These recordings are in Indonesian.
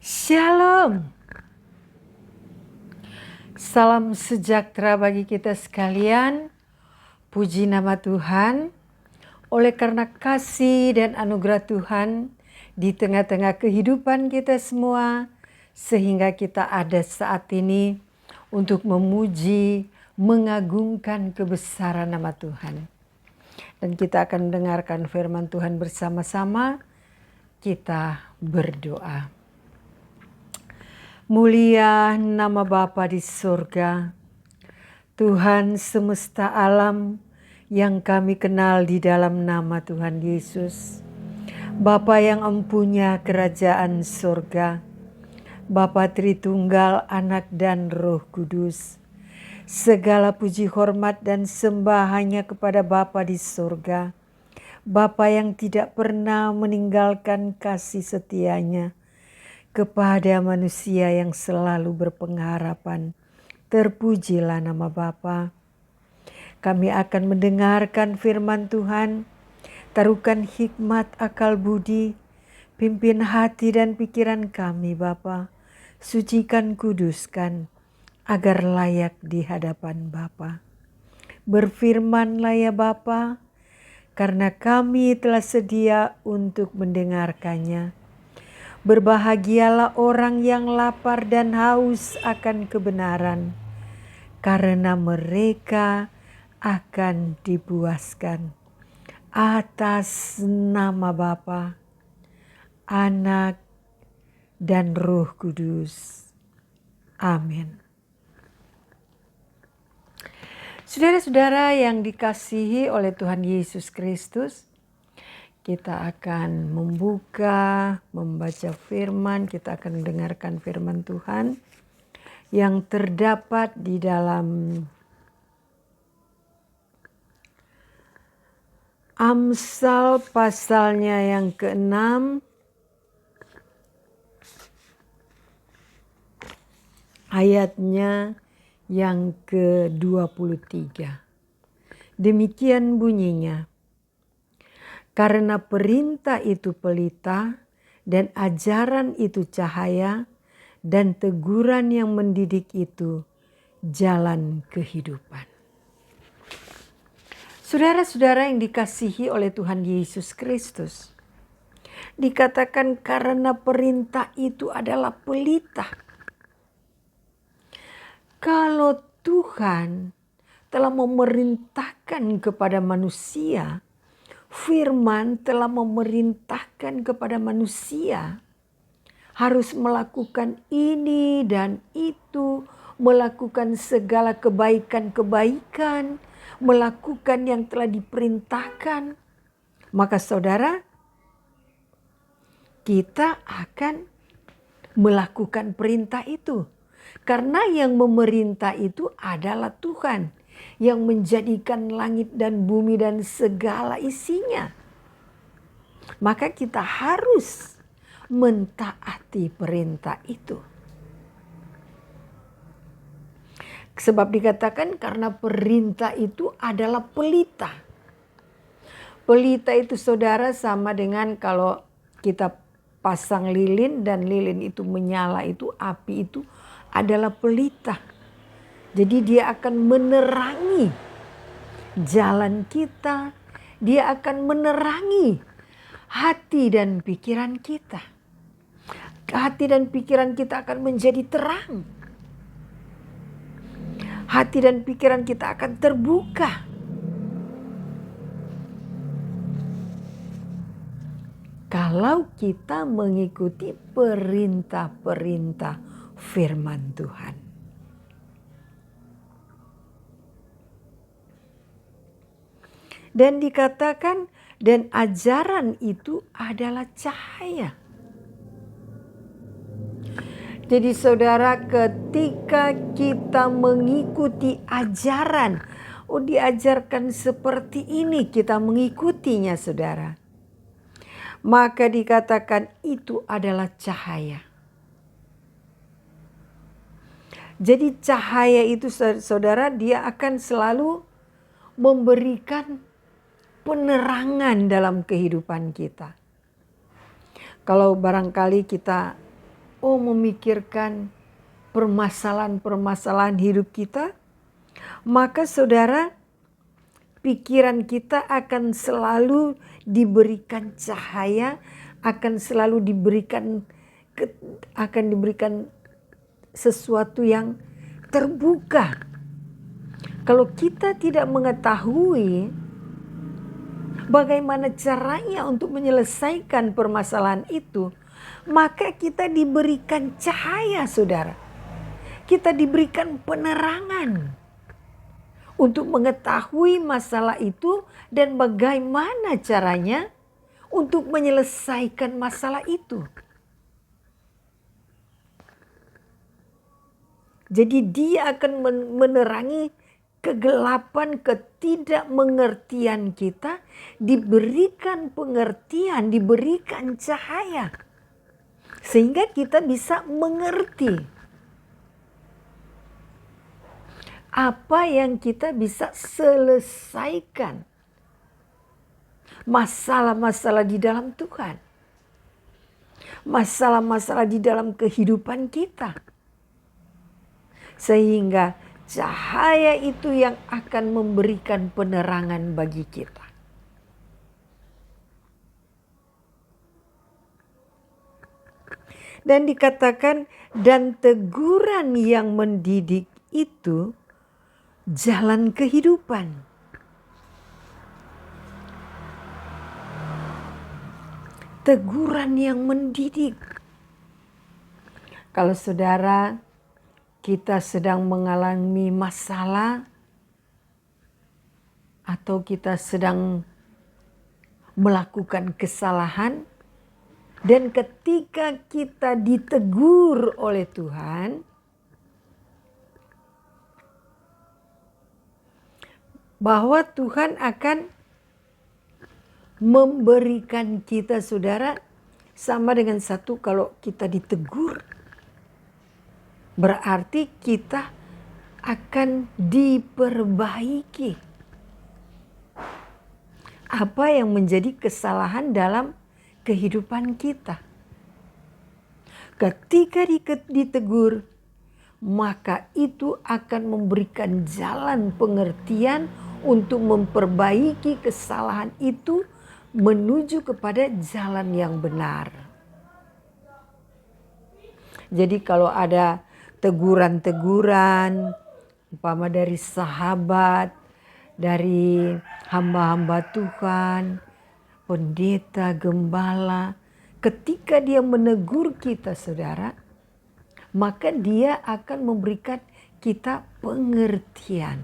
Shalom. Salam sejahtera bagi kita sekalian. Puji nama Tuhan. Oleh karena kasih dan anugerah Tuhan di tengah-tengah kehidupan kita semua, sehingga kita ada saat ini untuk memuji, mengagungkan kebesaran nama Tuhan. Dan kita akan mendengarkan firman Tuhan bersama-sama. Kita berdoa. Mulia nama Bapa di surga, Tuhan semesta alam yang kami kenal di dalam nama Tuhan Yesus. Bapa yang empunya kerajaan surga, Bapa Tritunggal, Anak dan Roh Kudus. Segala puji hormat dan sembah hanya kepada Bapa di surga. Bapa yang tidak pernah meninggalkan kasih setianya kepada manusia yang selalu berpengharapan. Terpujilah nama Bapa. Kami akan mendengarkan firman Tuhan. Taruhkan hikmat, akal budi, pimpin hati dan pikiran kami Bapa. Sucikan, kuduskan, agar layak di hadapan Bapa. Berfirmanlah ya Bapa, karena kami telah sedia untuk mendengarkannya. Berbahagialah orang yang lapar dan haus akan kebenaran, karena mereka akan dipuaskan. Atas nama Bapa, Anak, dan Roh Kudus. Amin. Saudara-saudara yang dikasihi oleh Tuhan Yesus Kristus, kita akan membaca firman, kita akan mendengarkan firman Tuhan yang terdapat di dalam Amsal pasalnya yang ke-6 ayatnya yang ke-23. Demikian bunyinya. Karena perintah itu pelita dan ajaran itu cahaya dan teguran yang mendidik itu jalan kehidupan. Saudara-saudara yang dikasihi oleh Tuhan Yesus Kristus, dikatakan karena perintah itu adalah pelita. Kalau Tuhan telah memerintahkan kepada manusia, firman telah memerintahkan kepada manusia harus melakukan ini dan itu, melakukan segala kebaikan-kebaikan, melakukan yang telah diperintahkan. Maka saudara, kita akan melakukan perintah itu. Karena yang memerintah itu adalah Tuhan yang menjadikan langit dan bumi dan segala isinya. Maka kita harus mentaati perintah itu. Sebab dikatakan karena perintah itu adalah pelita. Pelita itu saudara sama dengan kalau kita pasang lilin dan lilin itu menyala, itu api itu adalah pelita. Jadi dia akan menerangi jalan kita, dia akan menerangi hati dan pikiran kita. Hati dan pikiran kita akan menjadi terang. Hati dan pikiran kita akan terbuka. Kalau kita mengikuti perintah-perintah firman Tuhan. Dan dikatakan, dan ajaran itu adalah cahaya. Jadi saudara, ketika kita mengikuti ajaran, diajarkan seperti ini, kita mengikutinya saudara. Maka dikatakan itu adalah cahaya. Jadi cahaya itu saudara, dia akan selalu memberikan penerangan dalam kehidupan kita. Kalau barangkali kita memikirkan permasalahan-permasalahan hidup kita, maka saudara, pikiran kita akan selalu diberikan cahaya, akan selalu diberikan sesuatu yang terbuka. Kalau kita tidak mengetahui bagaimana caranya untuk menyelesaikan permasalahan itu, maka kita diberikan cahaya, saudara. Kita diberikan penerangan untuk mengetahui masalah itu dan bagaimana caranya untuk menyelesaikan masalah itu. Jadi dia akan menerangi kegelapan, ketidakmengertian kita, diberikan pengertian, diberikan cahaya. Sehingga kita bisa mengerti apa yang kita bisa selesaikan. Masalah-masalah di dalam Tuhan. Masalah-masalah di dalam kehidupan kita. Sehingga cahaya itu yang akan memberikan penerangan bagi kita. Dan dikatakan, dan teguran yang mendidik itu jalan kehidupan. Teguran yang mendidik. Kalau saudara, kita sedang mengalami masalah atau kita sedang melakukan kesalahan, dan ketika kita ditegur oleh Tuhan, bahwa Tuhan akan memberikan kita, saudara, sama dengan satu, kalau kita ditegur, berarti kita akan diperbaiki. Apa yang menjadi kesalahan dalam kehidupan kita. Ketika ditegur, maka itu akan memberikan jalan pengertian untuk memperbaiki kesalahan itu menuju kepada jalan yang benar. Jadi kalau ada teguran-teguran, umpama dari sahabat, dari hamba-hamba Tuhan, pendeta, gembala, ketika dia menegur kita, saudara, maka dia akan memberikan kita pengertian.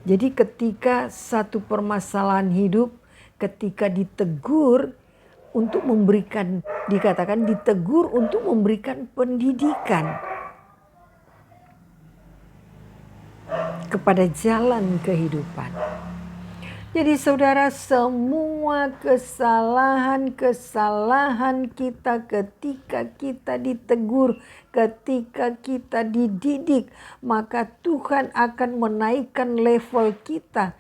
Jadi ketika satu permasalahan hidup, ketika ditegur untuk memberikan, dikatakan ditegur untuk memberikan pendidikan kepada jalan kehidupan. Jadi saudara, semua kesalahan-kesalahan kita ketika kita ditegur, ketika kita dididik, maka Tuhan akan menaikkan level kita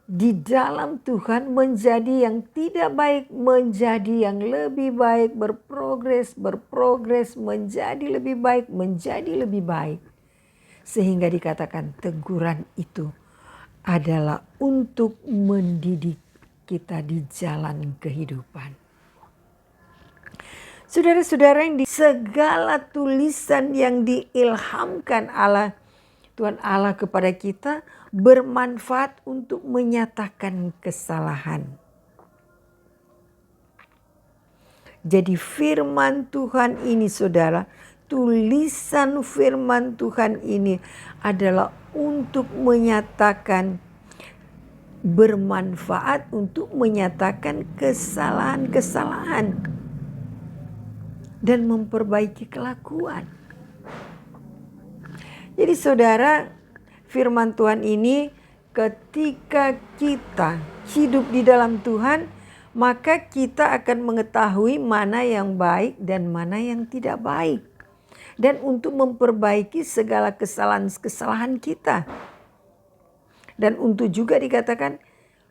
di dalam Tuhan menjadi yang tidak baik, menjadi yang lebih baik, berprogres, menjadi lebih baik. Sehingga dikatakan teguran itu adalah untuk mendidik kita di jalan kehidupan. Saudara-saudara, yang di segala tulisan yang diilhamkan Tuhan Allah kepada kita bermanfaat untuk menyatakan kesalahan. Jadi firman Tuhan ini, saudara, tulisan firman Tuhan ini adalah untuk menyatakan, bermanfaat untuk menyatakan kesalahan-kesalahan dan memperbaiki kelakuan. Jadi saudara, firman Tuhan ini ketika kita hidup di dalam Tuhan, maka kita akan mengetahui mana yang baik dan mana yang tidak baik. Dan untuk memperbaiki segala kesalahan-kesalahan kita. Dan untuk juga dikatakan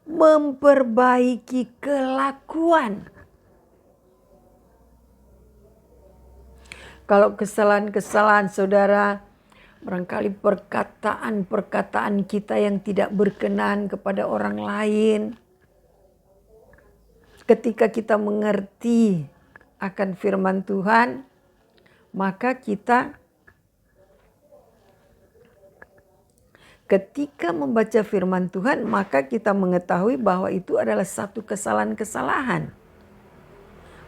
memperbaiki kelakuan. Kalau kesalahan-kesalahan saudara, barangkali perkataan-perkataan kita yang tidak berkenan kepada orang lain. Ketika kita mengerti akan firman Tuhan, maka kita ketika membaca firman Tuhan, maka kita mengetahui bahwa itu adalah satu kesalahan-kesalahan.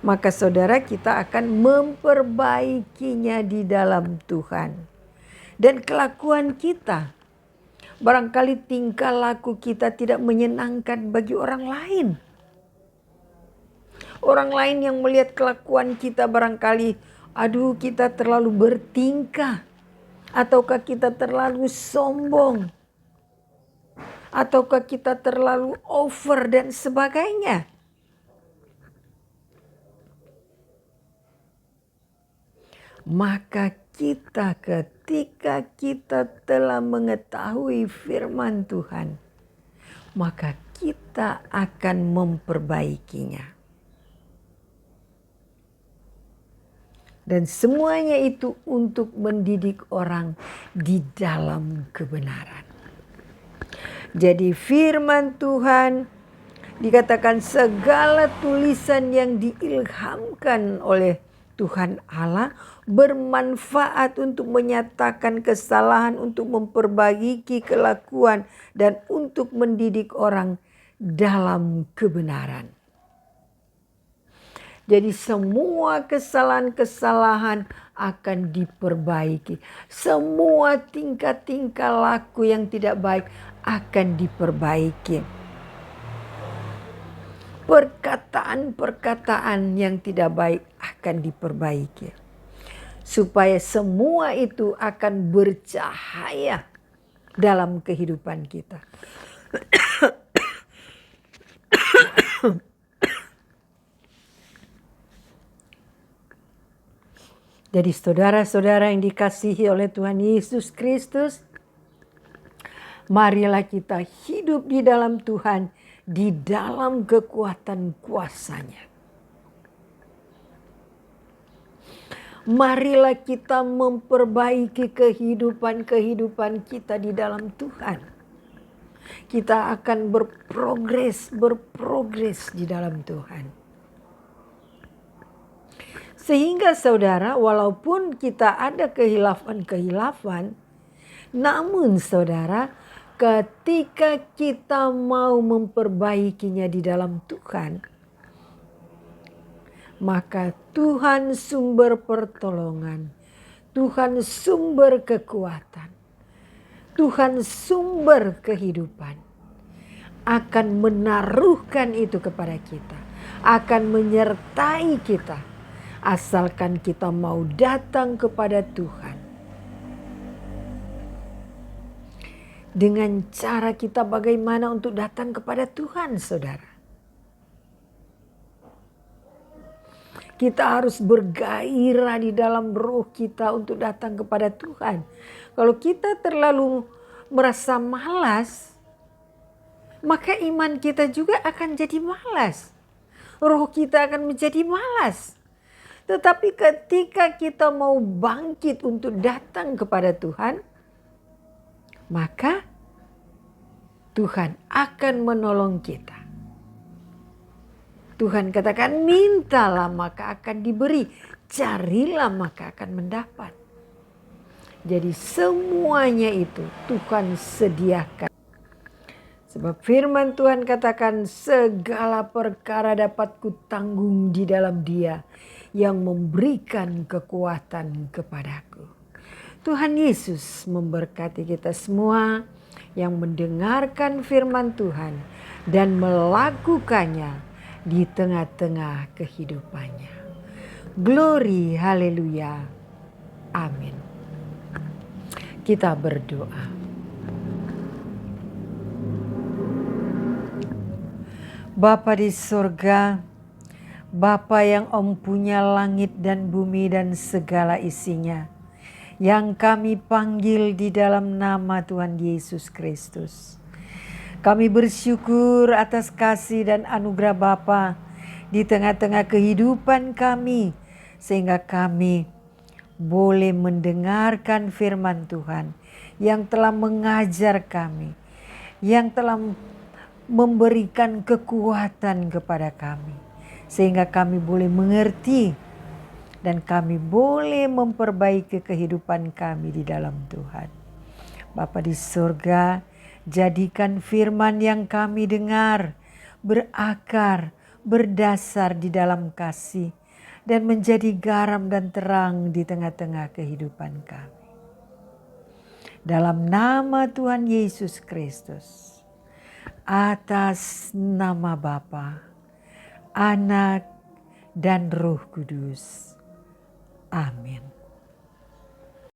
Maka saudara, kita akan memperbaikinya di dalam Tuhan. Dan kelakuan kita, barangkali tingkah laku kita tidak menyenangkan bagi orang lain. Orang lain yang melihat kelakuan kita barangkali, aduh kita terlalu bertingkah. Ataukah kita terlalu sombong. Ataukah kita terlalu over dan sebagainya. Maka kita ketika kita telah mengetahui firman Tuhan, maka kita akan memperbaikinya. Dan semuanya itu untuk mendidik orang di dalam kebenaran. Jadi firman Tuhan dikatakan segala tulisan yang diilhamkan oleh Tuhan Allah bermanfaat untuk menyatakan kesalahan, untuk memperbaiki kelakuan, dan untuk mendidik orang dalam kebenaran. Jadi semua kesalahan-kesalahan akan diperbaiki. Semua tingkah-tingkah laku yang tidak baik akan diperbaiki. Perkataan-perkataan yang tidak baik akan diperbaiki. Supaya semua itu akan bercahaya dalam kehidupan kita. Jadi saudara-saudara yang dikasihi oleh Tuhan Yesus Kristus, marilah kita hidup di dalam Tuhan, di dalam kekuatan kuasa-Nya. Marilah kita memperbaiki kehidupan kita di dalam Tuhan. Kita akan berprogres di dalam Tuhan. Sehingga saudara, walaupun kita ada kehilafan, namun saudara, ketika kita mau memperbaikinya di dalam Tuhan, maka Tuhan sumber pertolongan, Tuhan sumber kekuatan, Tuhan sumber kehidupan akan menaruhkan itu kepada kita, akan menyertai kita, asalkan kita mau datang kepada Tuhan. Dengan cara kita bagaimana untuk datang kepada Tuhan, saudara? Kita harus bergairah di dalam roh kita untuk datang kepada Tuhan. Kalau kita terlalu merasa malas, maka iman kita juga akan jadi malas. Roh kita akan menjadi malas. Tetapi ketika kita mau bangkit untuk datang kepada Tuhan, maka Tuhan akan menolong kita. Tuhan katakan, mintalah maka akan diberi, carilah maka akan mendapat. Jadi semuanya itu Tuhan sediakan. Sebab firman Tuhan katakan, segala perkara dapat kutanggung di dalam Dia yang memberikan kekuatan kepadaku. Tuhan Yesus memberkati kita semua yang mendengarkan firman Tuhan dan melakukannya di tengah-tengah kehidupannya. Glory, haleluya, amin. Kita berdoa. Bapa di surga, Bapa yang empunya langit dan bumi dan segala isinya, yang kami panggil di dalam nama Tuhan Yesus Kristus. Kami bersyukur atas kasih dan anugerah Bapa di tengah-tengah kehidupan kami, sehingga kami boleh mendengarkan firman Tuhan yang telah mengajar kami, yang telah memberikan kekuatan kepada kami, sehingga kami boleh mengerti dan kami boleh memperbaiki kehidupan kami di dalam Tuhan. Bapa di surga, jadikan firman yang kami dengar berakar, berdasar di dalam kasih, dan menjadi garam dan terang di tengah-tengah kehidupan kami. Dalam nama Tuhan Yesus Kristus, atas nama Bapa, Anak, dan Roh Kudus. Amin.